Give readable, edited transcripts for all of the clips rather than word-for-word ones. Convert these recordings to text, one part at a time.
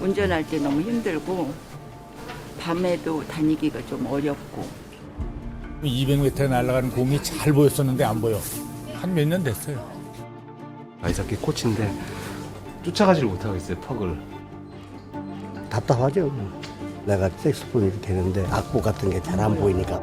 운전할 때 너무 힘들고 밤에도 다니기가 좀 어렵고. 200m에 날아가는 공이 잘 보였었는데 안 보여. 한 몇 년 됐어요. 아이스하키 코치인데 쫓아가지를 못하겠어요, 퍽을. 답답하죠. 내가 색소폰이 되는데 악보 같은 게 잘 안 보이니까.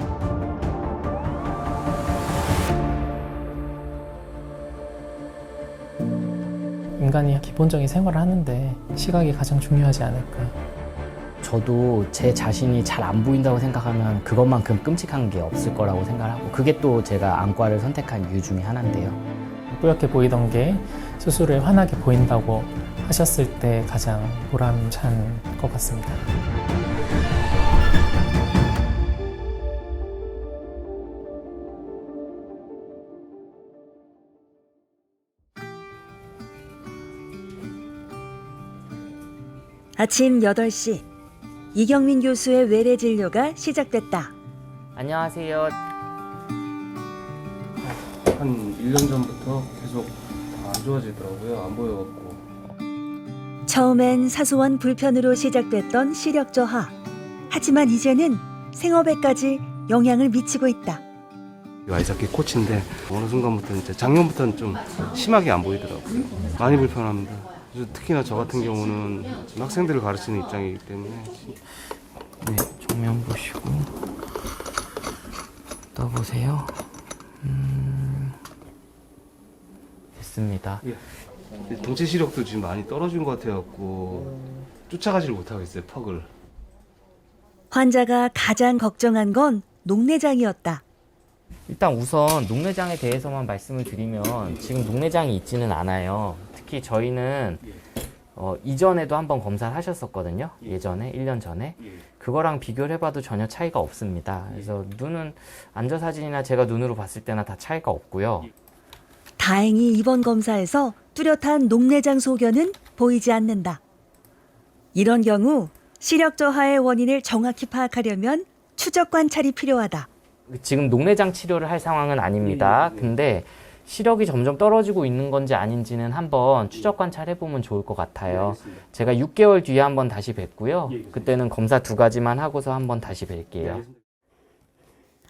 인간이 기본적인 생활을 하는데 시각이 가장 중요하지 않을까. 저도 제 자신이 잘 안 보인다고 생각하면 그것만큼 끔찍한 게 없을 거라고 생각하고, 그게 또 제가 안과를 선택한 이유 중에 하나인데요. 뿌옇게 보이던 게 수술에 환하게 보인다고 하셨을 때 가장 보람찬 것 같습니다. 아침 8시, 이경민 교수의 외래 진료가 시작됐다. 안녕하세요. 한 1년 전부터 계속 안 좋아지더라고요. 안 보여갖고. 처음엔 사소한 불편으로 시작됐던 시력 저하. 하지만 이제는 생업에까지 영향을 미치고 있다. 아이스하키 코치인데 어느 순간부터 이제 작년부터는 좀 심하게 안 보이더라고요. 많이 불편합니다. 그래서 특히나 저 같은 경우는 지금 학생들을 가르치는 입장이기 때문에. 네, 정면 보시고 떠보세요. 됐습니다. 동체 시력도 지금 많이 떨어진 것 같아갖고 쫓아가지를 못하겠어요, 퍽을. 환자가 가장 걱정한 건 녹내장이었다. 일단 우선 녹내장에 대해서만 말씀을 드리면 지금 녹내장이 있지는 않아요. 특히 저희는 이전에도 한번 검사를 하셨었거든요. 예전에 1년 전에. 그거랑 비교를 해봐도 전혀 차이가 없습니다. 그래서 눈은 안저사진이나 제가 눈으로 봤을 때나 다 차이가 없고요. 다행히 이번 검사에서 뚜렷한 녹내장 소견은 보이지 않는다. 이런 경우 시력 저하의 원인을 정확히 파악하려면 추적 관찰이 필요하다. 지금 녹내장 치료를 할 상황은 아닙니다. 근데 시력이 점점 떨어지고 있는 건지 아닌지는 한번 추적 관찰해보면 좋을 것 같아요. 제가 6개월 뒤에 한번 다시 뵙고요. 그때는 검사 2가지만 하고서 한번 다시 뵐게요.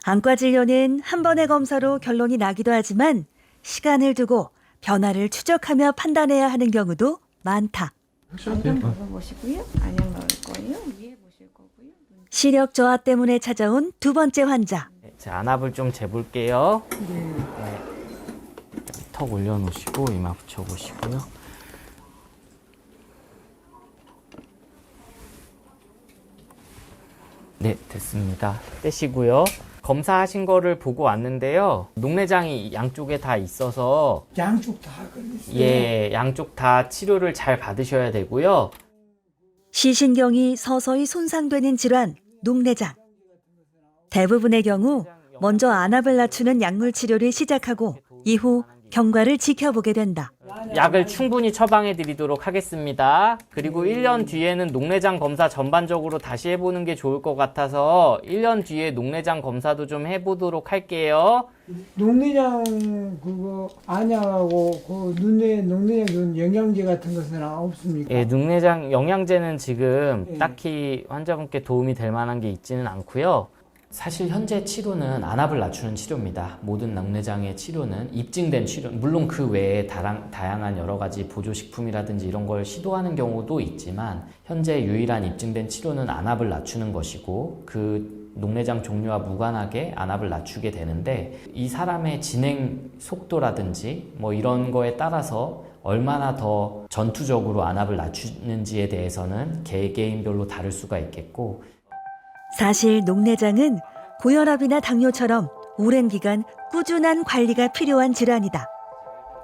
안과 진료는 한 번의 검사로 결론이 나기도 하지만 시간을 두고 변화를 추적하며 판단해야 하는 경우도 많다. 안경 벗어보시고요. 안경 넣을 거예요. 위에 보실 거고요. 시력 저하 때문에 찾아온 두 번째 환자. 제 안압을 좀 재볼게요. 네. 턱 올려놓으시고 이마 붙여보시고요. 네, 됐습니다. 떼시고요. 검사하신 거를 보고 왔는데요. 녹내장이 양쪽에 다 있어서 양쪽 다 걸렸어요. 예, 양쪽 다 치료를 잘 받으셔야 되고요. 시신경이 서서히 손상되는 질환, 녹내장. 대부분의 경우 먼저 안압을 낮추는 약물 치료를 시작하고 이후 경과를 지켜보게 된다. 약을 충분히 처방해 드리도록 하겠습니다. 그리고 1년 뒤에는 녹내장 검사 전반적으로 다시 해보는 게 좋을 것 같아서 1년 뒤에 녹내장 검사도 좀 해보도록 할게요. 녹내장 그거 안약하고 그 눈에 녹내장 준 영양제 같은 것은 없습니까? 예, 녹내장 영양제는 지금 딱히 환자분께 도움이 될 만한 게 있지는 않고요. 사실 현재 치료는 안압을 낮추는 치료입니다. 모든 녹내장의 치료는 입증된 치료, 물론 그 외에 다양한 여러 가지 보조식품이라든지 이런 걸 시도하는 경우도 있지만 현재 유일한 입증된 치료는 안압을 낮추는 것이고 그 녹내장 종류와 무관하게 안압을 낮추게 되는데 이 사람의 진행 속도라든지 뭐 이런 거에 따라서 얼마나 더 전투적으로 안압을 낮추는지에 대해서는 개개인별로 다를 수가 있겠고, 사실 녹내장은 고혈압이나 당뇨처럼 오랜 기간 꾸준한 관리가 필요한 질환이다.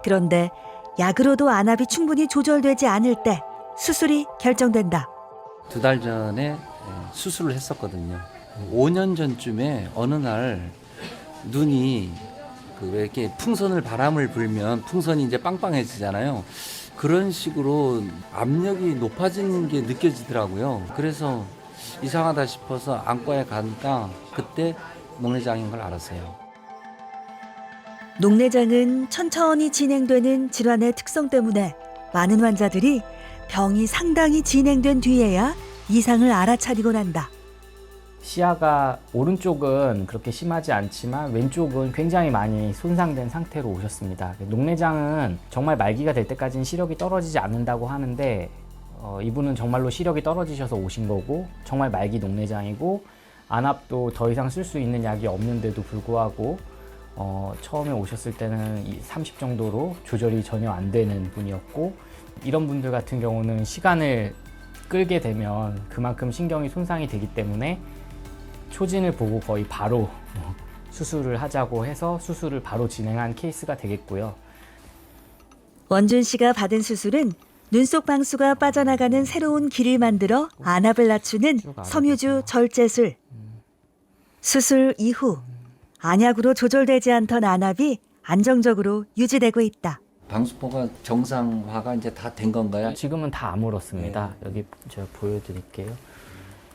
그런데 약으로도 안압이 충분히 조절되지 않을 때 수술이 결정된다. 2달 전에 수술을 했었거든요. 5년 전쯤에 어느 날 눈이 왜 이렇게 풍선을 바람을 불면 풍선이 이제 빵빵해지잖아요. 그런 식으로 압력이 높아지는 게 느껴지더라고요. 그래서 이상하다 싶어서 안과에 가니까 그때 녹내장인 걸 알았어요. 녹내장은 천천히 진행되는 질환의 특성 때문에 많은 환자들이 병이 상당히 진행된 뒤에야 이상을 알아차리곤 한다. 시야가 오른쪽은 그렇게 심하지 않지만 왼쪽은 굉장히 많이 손상된 상태로 오셨습니다. 녹내장은 정말 말기가 될 때까지는 시력이 떨어지지 않는다고 하는데 이분은 정말로 시력이 떨어지셔서 오신 거고 정말 말기 녹내장이고 안압도 더 이상 쓸 수 있는 약이 없는데도 불구하고 처음에 오셨을 때는 30 정도로 조절이 전혀 안 되는 분이었고 이런 분들 같은 경우는 시간을 끌게 되면 그만큼 신경이 손상이 되기 때문에 초진을 보고 거의 바로 수술을 하자고 해서 수술을 바로 진행한 케이스가 되겠고요. 원준 씨가 받은 수술은 눈속 방수가 빠져나가는 새로운 길을 만들어 안압을 낮추는 섬유주 절제술. 수술 이후 안약으로 조절되지 않던 안압이 안정적으로 유지되고 있다. 방수포가 정상화가 이제 다 된 건가요? 지금은 다 아물었습니다. 여기 제가 보여드릴게요.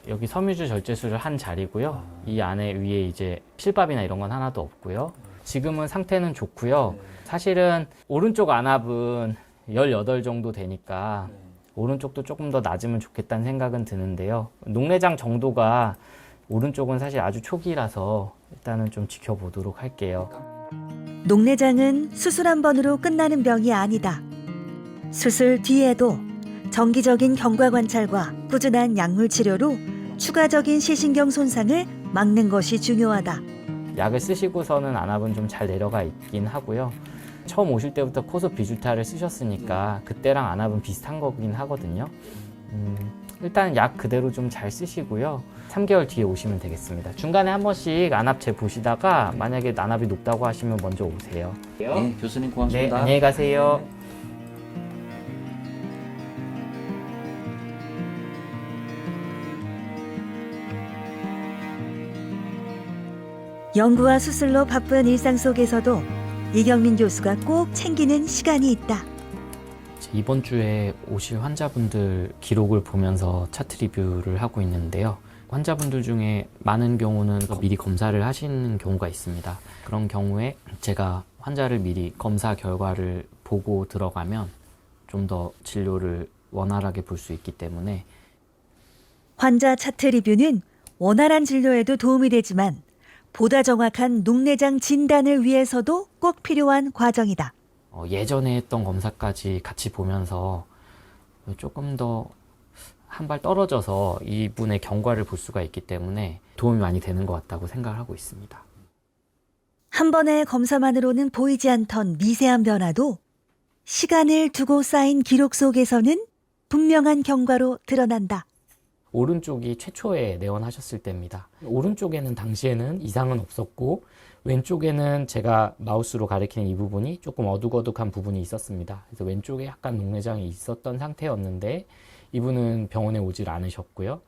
여기 섬유주 절제술을 한 자리고요. 이 안에 위에 이제 실밥이나 이런 건 하나도 없고요. 지금은 상태는 좋고요. 사실은 오른쪽 안압은 18 정도 되니까 오른쪽도 조금 더 낮으면 좋겠다는 생각은 드는데요. 녹내장 정도가 오른쪽은 사실 아주 초기라서 일단은 좀 지켜보도록 할게요. 녹내장은 수술 한 번으로 끝나는 병이 아니다. 수술 뒤에도 정기적인 경과 관찰과 꾸준한 약물 치료로 추가적인 시신경 손상을 막는 것이 중요하다. 약을 쓰시고서는 안압은 좀 잘 내려가 있긴 하고요. 처음 오실 때부터 코소 비주타를 쓰셨으니까 그때랑 안압은 비슷한 거긴 하거든요. 일단 약 그대로 좀 잘 쓰시고요. 3개월 뒤에 오시면 되겠습니다. 중간에 한 번씩 안압 재 보시다가 만약에 안압이 높다고 하시면 먼저 오세요. 네, 교수님 네, 고맙습니다. 안녕히 가세요. 연구와 수술로 바쁜 일상 속에서도 이경민 교수가 꼭 챙기는 시간이 있다. 이번 주에 오실 환자분들 기록을 보면서 차트 리뷰를 하고 있는데요. 환자분들 중에 많은 경우는 미리 검사를 하시는 경우가 있습니다. 그런 경우에 제가 환자를 미리 검사 결과를 보고 들어가면 좀 더 진료를 원활하게 볼 수 있기 때문에 환자 차트 리뷰는 원활한 진료에도 도움이 되지만 보다 정확한 녹내장 진단을 위해서도 꼭 필요한 과정이다. 예전에 했던 검사까지 같이 보면서 조금 더 한 발 떨어져서 이분의 경과를 볼 수가 있기 때문에 도움이 많이 되는 것 같다고 생각을 하고 있습니다. 한 번의 검사만으로는 보이지 않던 미세한 변화도 시간을 두고 쌓인 기록 속에서는 분명한 경과로 드러난다. 오른쪽이 최초에 내원하셨을 때입니다. 오른쪽에는 당시에는 이상은 없었고 왼쪽에는 제가 마우스로 가리키는 이 부분이 조금 어둑어둑한 부분이 있었습니다. 그래서 왼쪽에 약간 녹내장이 있었던 상태였는데 이분은 병원에 오질 않으셨고요.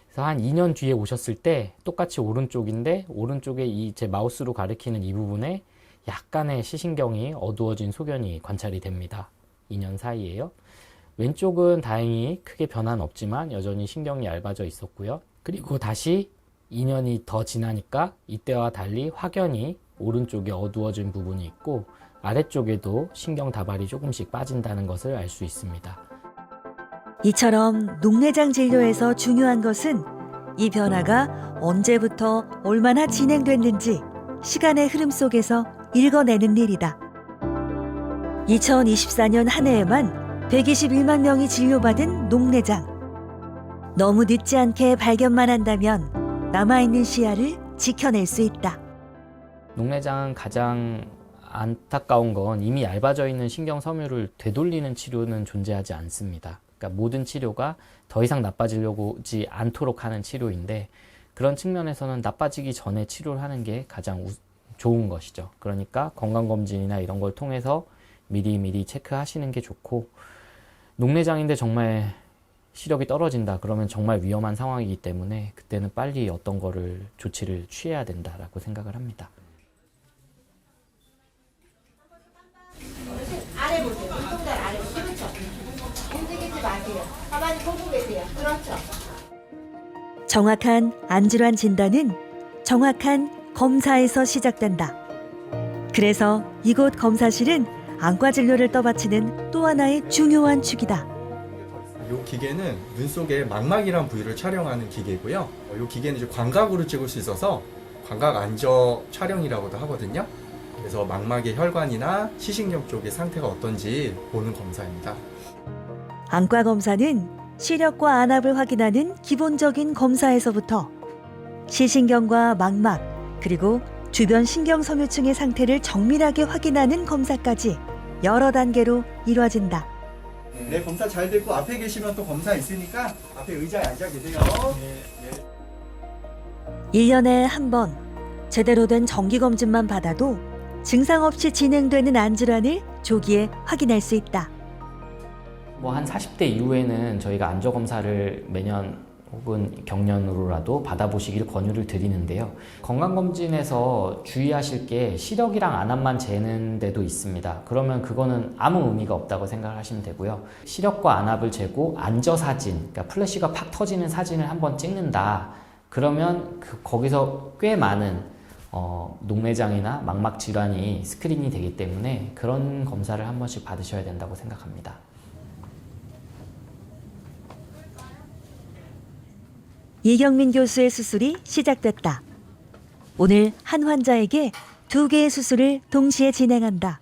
그래서 한 2년 뒤에 오셨을 때 똑같이 오른쪽인데 오른쪽에 이 제 마우스로 가리키는 이 부분에 약간의 시신경이 어두워진 소견이 관찰이 됩니다. 2년 사이에요. 왼쪽은 다행히 크게 변화는 없지만 여전히 신경이 얇아져 있었고요. 그리고 다시 2년이 더 지나니까 이때와 달리 확연히 오른쪽에 어두워진 부분이 있고 아래쪽에도 신경 다발이 조금씩 빠진다는 것을 알 수 있습니다. 이처럼 녹내장 진료에서 중요한 것은 이 변화가 언제부터 얼마나 진행됐는지 시간의 흐름 속에서 읽어내는 일이다. 2024년 한 해에만 121만 명이 진료받은 녹내장. 너무 늦지 않게 발견만 한다면 남아있는 시야를 지켜낼 수 있다. 녹내장은 가장 안타까운 건 이미 얇아져 있는 신경 섬유를 되돌리는 치료는 존재하지 않습니다. 그러니까 모든 치료가 더 이상 나빠지려고 하지 않도록 하는 치료인데 그런 측면에서는 나빠지기 전에 치료를 하는 게 가장 좋은 것이죠. 그러니까 건강검진이나 이런 걸 통해서 미리 체크하시는 게 좋고 녹내장인데 정말 시력이 떨어진다 그러면 정말 위험한 상황이기 때문에 그때는 빨리 어떤 거를 조치를 취해야 된다라고 생각을 합니다. 아래 보세요. 운동장 아래. 그렇죠. 움직이지 마세요. 가만히 보고 계세요. 그렇죠. 정확한 안질환 진단은 정확한 검사에서 시작된다. 그래서 이곳 검사실은 안과 진료를 떠받치는 또 하나의 중요한 축이다. 이 기계는 눈 속에 망막이란 부위를 촬영하는 기계고요. 이 기계는 이제 광각으로 찍을 수 있어서 광각 안저 촬영이라고도 하거든요. 그래서 망막의 혈관이나 시신경 쪽의 상태가 어떤지 보는 검사입니다. 안과 검사는 시력과 안압을 확인하는 기본적인 검사에서부터 시신경과 망막 그리고 주변 신경섬유층의 상태를 정밀하게 확인하는 검사까지 여러 단계로 이루어진다. 네, 검사 잘 됐고 앞에 계시면 또 검사 있으니까 앞에 의자에 앉아 계세요. 1년에 한 번 제대로 된 정기검진만 받아도 증상 없이 진행되는 안질환을 조기에 확인할 수 있다. 뭐 한 40대 이후에는 저희가 안저 검사를 매년 혹은 경년으로라도 받아보시길 권유를 드리는데요. 건강검진에서 주의하실 게 시력이랑 안압만 재는 데도 있습니다. 그러면 그거는 아무 의미가 없다고 생각하시면 되고요. 시력과 안압을 재고 안저 사진, 그러니까 플래시가 팍 터지는 사진을 한번 찍는다. 그러면 거기서 꽤 많은 녹내장이나 망막 질환이 스크린이 되기 때문에 그런 검사를 한 번씩 받으셔야 된다고 생각합니다. 이경민 교수의 수술이 시작됐다. 오늘 한 환자에게 2개의 수술을 동시에 진행한다.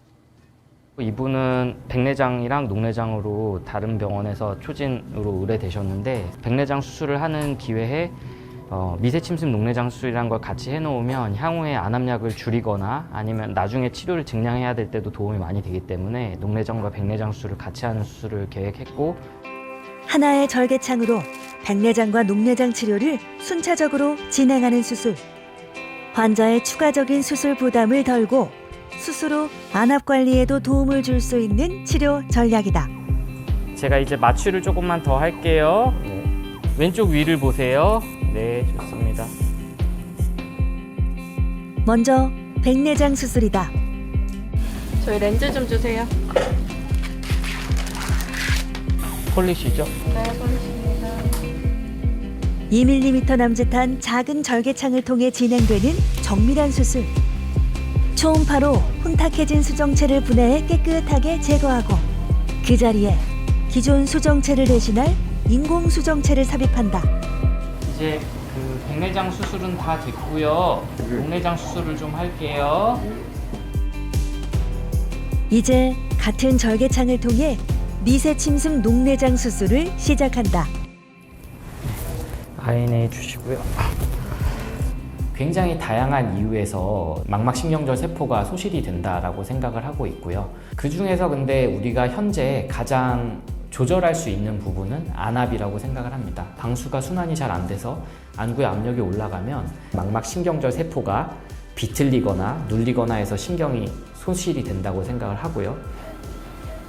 이분은 백내장이랑 녹내장으로 다른 병원에서 초진으로 의뢰되셨는데 백내장 수술을 하는 기회에 미세침습 녹내장 수술이라는 걸 같이 해놓으면 향후에 안압약을 줄이거나 아니면 나중에 치료를 증량해야 될 때도 도움이 많이 되기 때문에 녹내장과 백내장 수술을 같이 하는 수술을 계획했고 하나의 절개창으로 백내장과 녹내장 치료를 순차적으로 진행하는 수술. 환자의 추가적인 수술 부담을 덜고 수술 후 안압 관리에도 도움을 줄 수 있는 치료 전략이다. 제가 이제 마취를 조금만 더 할게요. 왼쪽 위를 보세요. 네, 좋습니다. 먼저 백내장 수술이다. 저희 렌즈 좀 주세요. 폴리시죠? 네, 폴리시입니다. 2mm 남짓한 작은 절개창을 통해 진행되는 정밀한 수술. 초음파로 혼탁해진 수정체를 분해해 깨끗하게 제거하고 그 자리에 기존 수정체를 대신할 인공 수정체를 삽입한다. 이제 그 백내장 수술은 다 됐고요. 녹내장 수술을 좀 할게요. 이제 같은 절개창을 통해 미세침습 녹내장 수술을 시작한다. 아인해 주시고요. 굉장히 다양한 이유에서 망막신경절 세포가 소실이 된다라고 생각을 하고 있고요. 그 중에서 근데 우리가 현재 가장 조절할 수 있는 부분은 안압이라고 생각을 합니다. 방수가 순환이 잘 안 돼서 안구의 압력이 올라가면 망막신경절 세포가 비틀리거나 눌리거나 해서 신경이 소실이 된다고 생각을 하고요.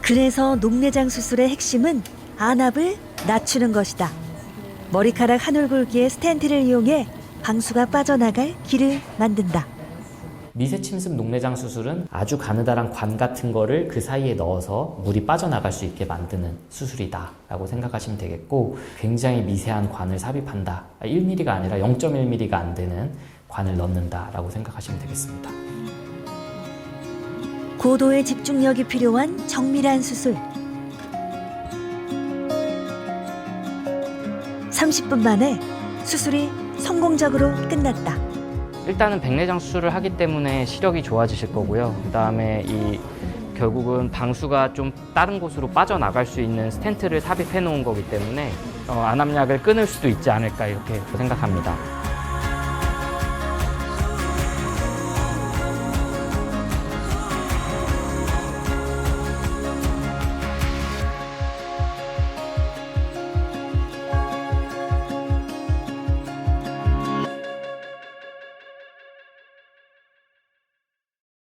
그래서 녹내장 수술의 핵심은 안압을 낮추는 것이다. 머리카락 한 올굵기의 스텐트를 이용해 방수가 빠져나갈 길을 만든다. 미세침습 녹내장 수술은 아주 가느다란 관 같은 거를 그 사이에 넣어서 물이 빠져나갈 수 있게 만드는 수술이다 라고 생각하시면 되겠고, 굉장히 미세한 관을 삽입한다. 1mm가 아니라 0.1mm가 안 되는 관을 넣는다 라고 생각하시면 되겠습니다. 고도의 집중력이 필요한 정밀한 수술. 30분 만에 수술이 성공적으로 끝났다. 일단은 백내장 수술을 하기 때문에 시력이 좋아지실 거고요. 그 다음에 결국은 방수가 좀 다른 곳으로 빠져나갈 수 있는 스텐트를 삽입해 놓은 거기 때문에 안압약을 끊을 수도 있지 않을까 이렇게 생각합니다.